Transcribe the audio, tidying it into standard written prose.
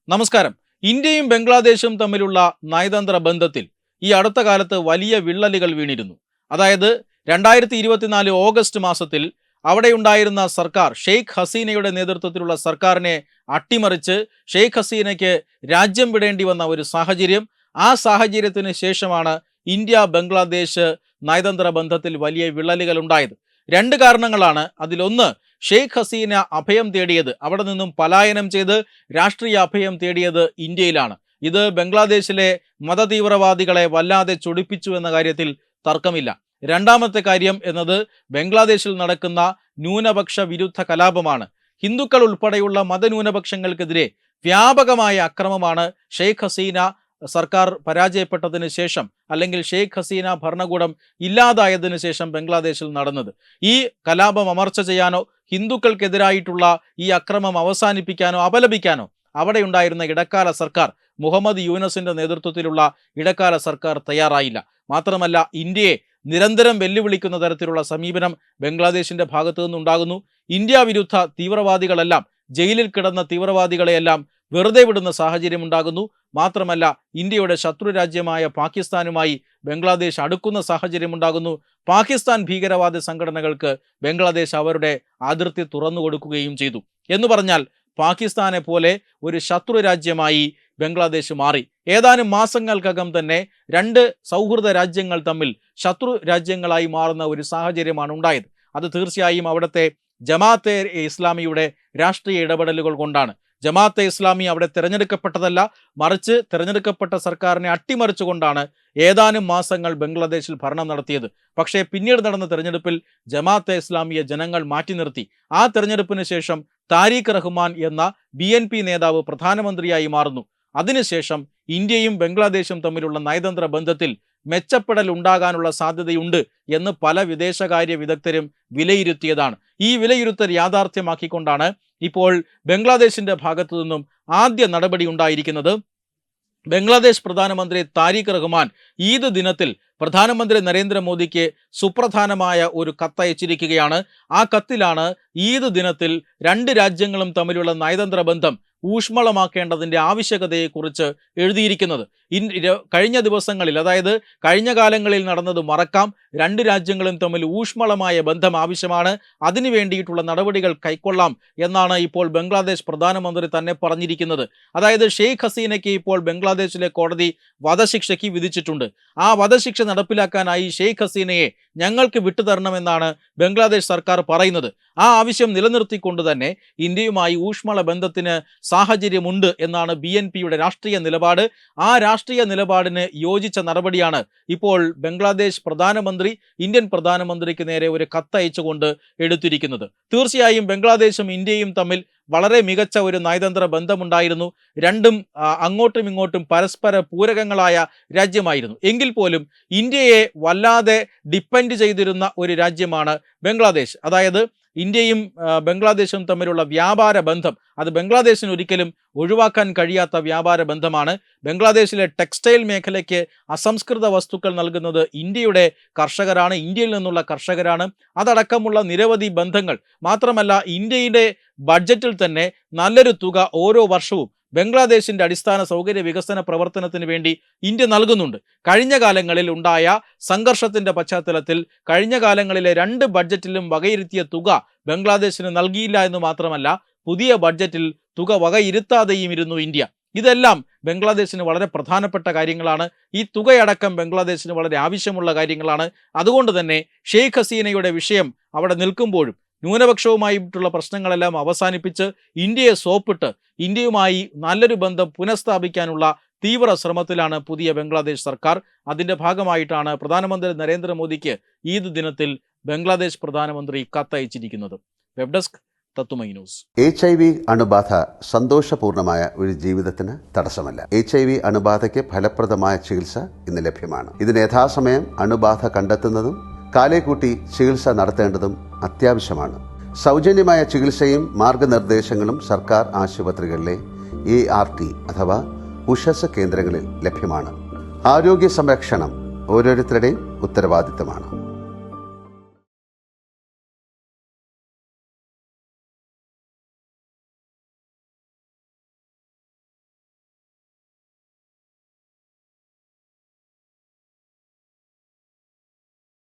നമസ്കാരം. ഇന്ത്യയും ബംഗ്ലാദേശും തമ്മിലുള്ള നയതന്ത്ര ബന്ധത്തിൽ ഈ അടുത്ത കാലത്ത് വലിയ വിള്ളലുകൾ വീണിരുന്നു. അതായത് 2024 ഓഗസ്റ്റ് മാസത്തിൽ അവിടെയുണ്ടായിരുന്ന സർക്കാർ ഷെയ്ഖ് ഹസീനയുടെ നേതൃത്വത്തിലുള്ള സർക്കാരിനെ അട്ടിമറിച്ച് ഷെയ്ഖ് ഹസീനയ്ക്ക് രാജ്യം വിടേണ്ടി വന്ന ഒരു സാഹചര്യം. ആ സാഹചര്യത്തിന് ശേഷമാണ് ഇന്ത്യ ബംഗ്ലാദേശ് നയതന്ത്ര ബന്ധത്തിൽ വലിയ വിള്ളലുകൾ ഉണ്ടായത്. രണ്ട് കാരണങ്ങളാണ്. അതിലൊന്ന്, ഷെയ്ഖ് ഹസീന അഭയം തേടിയത്, അവിടെ നിന്നും പലായനം ചെയ്ത് രാഷ്ട്രീയ അഭയം തേടിയത് ഇന്ത്യയിലാണ്. ഇത് ബംഗ്ലാദേശിലെ മതതീവ്രവാദികളെ വല്ലാതെ ചൊടിപ്പിച്ചു എന്ന കാര്യത്തിൽ തർക്കമില്ല. രണ്ടാമത്തെ കാര്യം എന്നത് ബംഗ്ലാദേശിൽ നടക്കുന്ന ന്യൂനപക്ഷ വിരുദ്ധ കലാപമാണ്. ഹിന്ദുക്കൾ ഉൾപ്പെടെയുള്ള മതന്യൂനപക്ഷങ്ങൾക്കെതിരെ വ്യാപകമായ അക്രമമാണ് ഷെയ്ഖ് ഹസീന സർക്കാർ പരാജയപ്പെട്ടതിന് ശേഷം, അല്ലെങ്കിൽ ഷെയ്ഖ് ഹസീന ഭരണകൂടം ഇല്ലാതായതിനു ശേഷം ബംഗ്ലാദേശിൽ നടന്നത്. ഈ കലാപം അമർച്ച ചെയ്യാനോ ഹിന്ദുക്കൾക്കെതിരായിട്ടുള്ള ഈ അക്രമം അവസാനിപ്പിക്കാനോ അപലപിക്കാനോ അവിടെ ഉണ്ടായിരുന്ന ഇടക്കാല സർക്കാർ, മുഹമ്മദ് യൂനസിന്റെ നേതൃത്വത്തിലുള്ള ഇടക്കാല സർക്കാർ തയ്യാറായില്ല. മാത്രമല്ല, ഇന്ത്യയെ നിരന്തരം വെല്ലുവിളിക്കുന്ന തരത്തിലുള്ള സമീപനം ബംഗ്ലാദേശിന്റെ ഭാഗത്തു നിന്നുണ്ടാകുന്നു. ഇന്ത്യ വിരുദ്ധ തീവ്രവാദികളെല്ലാം, ജയിലിൽ കിടന്ന തീവ്രവാദികളെയെല്ലാം വെറുതെ വിടുന്ന സാഹചര്യം ഉണ്ടാകുന്നു. മാത്രമല്ല, ഇന്ത്യയുടെ ശത്രു രാജ്യമായ പാകിസ്ഥാനുമായി ബംഗ്ലാദേശ് അടുക്കുന്ന സാഹചര്യം ഉണ്ടാകുന്നു. പാകിസ്ഥാൻ ഭീകരവാദ സംഘടനകൾക്ക് ബംഗ്ലാദേശ് അവരുടെ അതിർത്തി തുറന്നു കൊടുക്കുകയും ചെയ്തു. എന്ന് പറഞ്ഞാൽ പാകിസ്ഥാനെ പോലെ ഒരു ശത്രു രാജ്യമായി ബംഗ്ലാദേശ് മാറി. ഏതാനും മാസങ്ങൾക്കകം തന്നെ രണ്ട് സൗഹൃദ രാജ്യങ്ങൾ തമ്മിൽ ശത്രു രാജ്യങ്ങളായി മാറുന്ന ഒരു സാഹചര്യമാണ് ഉണ്ടായത്. അത് തീർച്ചയായും അവിടുത്തെ ജമാഅത്തെ ഇസ്ലാമിയുടെ രാഷ്ട്രീയ ഇടപെടലുകൾ കൊണ്ടാണ്. ജമാഅത്തെ ഇസ്ലാമി അവിടെ തിരഞ്ഞെടുക്കപ്പെട്ടതല്ല, മറിച്ച് തിരഞ്ഞെടുക്കപ്പെട്ട സർക്കാരിനെ അട്ടിമറിച്ചുകൊണ്ടാണ് ഏതാനും മാസങ്ങൾ ബംഗ്ലാദേശിൽ ഭരണം നടത്തിയത്. പക്ഷേ പിന്നീട് നടന്ന തെരഞ്ഞെടുപ്പിൽ ജമാഅത്തെ ഇസ്ലാമിയെ ജനങ്ങൾ മാറ്റി നിർത്തി. ആ തെരഞ്ഞെടുപ്പിന് ശേഷം താരിഖ് റഹ്മാൻ എന്ന BNP നേതാവ് പ്രധാനമന്ത്രിയായി മാറുന്നു. അതിനുശേഷം ഇന്ത്യയും ബംഗ്ലാദേശും തമ്മിലുള്ള നയതന്ത്ര ബന്ധത്തിൽ മെച്ചപ്പെടൽ ഉണ്ടാകാനുള്ള സാധ്യതയുണ്ട് എന്ന് പല വിദേശകാര്യ വിദഗ്ധരും വിലയിരുത്തിയതാണ്. ഈ വിലയിരുത്തൽ യാഥാർത്ഥ്യമാക്കിക്കൊണ്ടാണ് ഇപ്പോൾ ബംഗ്ലാദേശിന്റെ ഭാഗത്തു നിന്നും ആദ്യ നടപടി ഉണ്ടായിരിക്കുന്നത്. ബംഗ്ലാദേശ് പ്രധാനമന്ത്രി താരിഖ് റഹ്മാൻ ഈദ് ദിനത്തിൽ പ്രധാനമന്ത്രി നരേന്ദ്രമോദിക്ക് സുപ്രധാനമായ ഒരു കത്തയച്ചിരിക്കുകയാണ്. ആ കത്തിലാണ് ഈദ് ദിനത്തിൽ രണ്ട് രാജ്യങ്ങളും തമ്മിലുള്ള നയതന്ത്ര ബന്ധം ഊഷ്മളമാക്കേണ്ടതിൻ്റെ ആവശ്യകതയെക്കുറിച്ച് എഴുതിയിരിക്കുന്നത്. കഴിഞ്ഞ ദിവസങ്ങളിൽ, അതായത് കഴിഞ്ഞ കാലങ്ങളിൽ നടന്നത് മറക്കാം. രണ്ട് രാജ്യങ്ങളും തമ്മിൽ ഊഷ്മളമായ ബന്ധം ആവശ്യമാണ്, അതിനു വേണ്ടിയിട്ടുള്ള നടപടികൾ കൈക്കൊള്ളാം എന്നാണ് ഇപ്പോൾ ബംഗ്ലാദേശ് പ്രധാനമന്ത്രി തന്നെ പറഞ്ഞിരിക്കുന്നത്. അതായത് ഷെയ്ഖ് ഹസീനയ്ക്ക് ഇപ്പോൾ ബംഗ്ലാദേശിലെ കോടതി വധശിക്ഷയ്ക്ക് വിധിച്ചിട്ടുണ്ട്. ആ വധശിക്ഷ നടപ്പിലാക്കാനായി ഷെയ്ഖ് ഹസീനയെ ഞങ്ങൾക്ക് വിട്ടുതരണമെന്നാണ് ബംഗ്ലാദേശ് സർക്കാർ പറയുന്നത്. ആ ആവശ്യം നിലനിർത്തിക്കൊണ്ട് തന്നെ ഇന്ത്യയുമായി ഊഷ്മള ബന്ധത്തിന് സാഹചര്യമുണ്ട് എന്നാണ് BNPയുടെ രാഷ്ട്രീയ നിലപാട്. ആ രാഷ്ട്രീയ നിലപാടിന് യോജിച്ച നടപടിയാണ് ഇപ്പോൾ ബംഗ്ലാദേശ് പ്രധാനമന്ത്രി ഇന്ത്യൻ പ്രധാനമന്ത്രിക്ക് നേരെ ഒരു കത്തയച്ചുകൊണ്ട് എടുത്തിരിക്കുന്നത്. തീർച്ചയായും ബംഗ്ലാദേശും ഇന്ത്യയും തമ്മിൽ വളരെ മികച്ച ഒരു നയതന്ത്ര ബന്ധമുണ്ടായിരുന്നു. രണ്ടും അങ്ങോട്ടും ഇങ്ങോട്ടും പരസ്പര പൂരകങ്ങളായ രാജ്യമായിരുന്നു. എങ്കിൽ പോലും ഇന്ത്യയെ വല്ലാതെ ഡിപ്പെൻഡ് ചെയ്തിരുന്ന ഒരു രാജ്യമാണ് ബംഗ്ലാദേശ്. അതായത് ഇന്ത്യയും ബംഗ്ലാദേശും തമ്മിലുള്ള വ്യാപാര ബന്ധം, അത് ബംഗ്ലാദേശിന് ഒരിക്കലും ഒഴിവാക്കാൻ കഴിയാത്ത വ്യാപാര ബന്ധമാണ്. ബംഗ്ലാദേശിലെ ടെക്സ്റ്റൈൽ മേഖലയ്ക്ക് അസംസ്കൃത വസ്തുക്കൾ നൽകുന്നത് ഇന്ത്യയുടെ കർഷകരാണ്, ഇന്ത്യയിൽ നിന്നുള്ള കർഷകരാണ്. അതടക്കമുള്ള നിരവധി ബന്ധങ്ങൾ. മാത്രമല്ല, ഇന്ത്യയുടെ ബഡ്ജറ്റിൽ തന്നെ നല്ലൊരു തുക ഓരോ വർഷവും ബംഗ്ലാദേശിന്റെ അടിസ്ഥാന സൗകര്യ വികസന പ്രവർത്തനത്തിന് വേണ്ടി ഇന്ത്യ നൽകുന്നുണ്ട്. കഴിഞ്ഞ കാലങ്ങളിൽ ഉണ്ടായ സംഘർഷത്തിന്റെ പശ്ചാത്തലത്തിൽ കഴിഞ്ഞ കാലങ്ങളിലെ രണ്ട് ബഡ്ജറ്റിലും വകയിരുത്തിയ തുക ബംഗ്ലാദേശിന് നൽകിയില്ല എന്ന് മാത്രമല്ല, പുതിയ ബഡ്ജറ്റിൽ തുക വകയിരുത്താതെയും ഇരുന്നു ഇന്ത്യ. ഇതെല്ലാം ബംഗ്ലാദേശിന് വളരെ പ്രധാനപ്പെട്ട കാര്യങ്ങളാണ്. ഈ തുകയടക്കം ബംഗ്ലാദേശിന് വളരെ ആവശ്യമുള്ള കാര്യങ്ങളാണ്. അതുകൊണ്ട് തന്നെ ഷെയ്ഖ് ഹസീനയുടെ വിഷയം അവിടെ നിൽക്കുമ്പോഴും ന്യൂനപക്ഷവുമായിട്ടുള്ള പ്രശ്നങ്ങളെല്ലാം അവസാനിപ്പിച്ച് ഇന്ത്യയെ സോപ്പിട്ട് ഇന്ത്യയുമായി നല്ലൊരു ബന്ധം പുനഃസ്ഥാപിക്കാനുള്ള തീവ്ര ശ്രമത്തിലാണ് പുതിയ ബംഗ്ലാദേശ് സർക്കാർ. അതിന്റെ ഭാഗമായിട്ടാണ് പ്രധാനമന്ത്രി നരേന്ദ്രമോദിക്ക് ഈദ് ദിനത്തിൽ ബംഗ്ലാദേശ് പ്രധാനമന്ത്രി കത്തയച്ചിരിക്കുന്നത്. വെബ് ഡെസ്ക് തത്തുമൈ ന്യൂസ്. HIV അണുബാധ സന്തോഷപൂർണമായ ഒരു ജീവിതത്തിന് തടസ്സമല്ല. HIV അണുബാധയ്ക്ക് ഫലപ്രദമായ ചികിത്സ ഇന്ന് ലഭ്യമാണ്. ഇതിന് യഥാസമയം അണുബാധ കണ്ടെത്തുന്നതും കാലേക്കൂട്ടി ചികിത്സ നടത്തേണ്ടതും അത്യാവശ്യമാണ്. സൗജന്യമായ ചികിത്സയും മാർഗനിർദ്ദേശങ്ങളും സർക്കാർ ആശുപത്രികളിലെ ART അഥവാ ഉഷസ് കേന്ദ്രങ്ങളിൽ ലഭ്യമാണ്. ആരോഗ്യ സംരക്ഷണം ഓരോരുത്തരുടെയും ഉത്തരവാദിത്തമാണ്.